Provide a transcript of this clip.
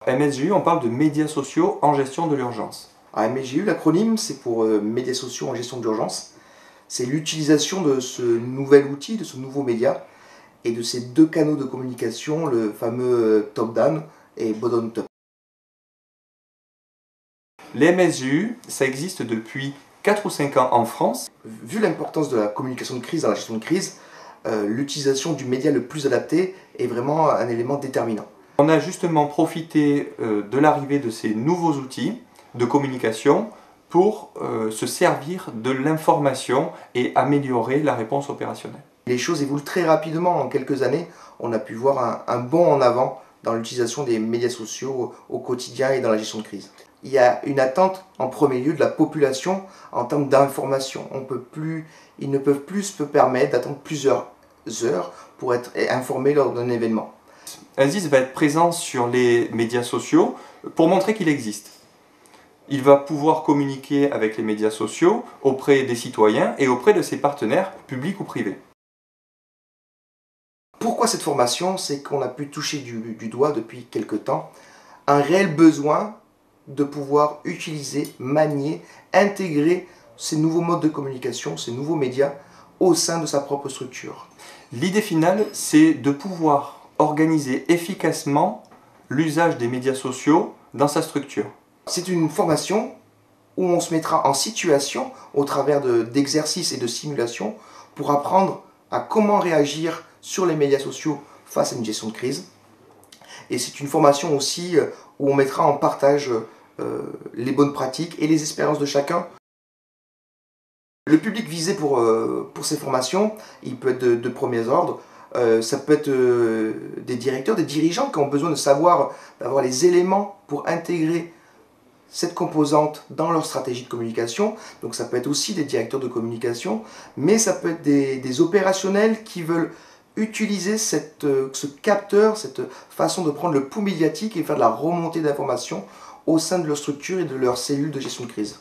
MSGU, on parle de médias sociaux en gestion de l'urgence. MSGU, l'acronyme, c'est pour médias sociaux en gestion d'urgence. C'est l'utilisation de ce nouvel outil, de ce nouveau média, et de ces deux canaux de communication, le fameux top-down et bottom-up. Les MSGU, ça existe depuis 4 ou 5 ans en France. Vu l'importance de la communication de crise dans la gestion de crise, l'utilisation du média le plus adapté est vraiment un élément déterminant. On a justement profité de l'arrivée de ces nouveaux outils de communication pour se servir de l'information et améliorer la réponse opérationnelle. Les choses évoluent très rapidement. En quelques années, on a pu voir un bond en avant dans l'utilisation des médias sociaux au quotidien et dans la gestion de crise. Il y a une attente en premier lieu de la population en termes d'information. Ils ne peuvent plus se permettre d'attendre plusieurs heures pour être informés lors d'un événement. Aziz va être présent sur les médias sociaux pour montrer qu'il existe. Il va pouvoir communiquer avec les médias sociaux auprès des citoyens et auprès de ses partenaires publics ou privés. Pourquoi cette formation? C'est qu'on a pu toucher du doigt depuis quelque temps un réel besoin de pouvoir utiliser, manier, intégrer ces nouveaux modes de communication, ces nouveaux médias au sein de sa propre structure. L'idée finale, c'est de pouvoir organiser efficacement l'usage des médias sociaux dans sa structure. C'est une formation où on se mettra en situation au travers d'exercices et de simulations pour apprendre à comment réagir sur les médias sociaux face à une gestion de crise. Et c'est une formation aussi où on mettra en partage les bonnes pratiques et les expériences de chacun. Le public visé pour ces formations, il peut être de premiers ordres. Ça peut être des directeurs, des dirigeants qui ont besoin de savoir, d'avoir les éléments pour intégrer cette composante dans leur stratégie de communication. Donc ça peut être aussi des directeurs de communication, mais ça peut être des opérationnels qui veulent utiliser ce capteur, cette façon de prendre le pouls médiatique et faire de la remontée d'informations au sein de leur structure et de leur cellule de gestion de crise.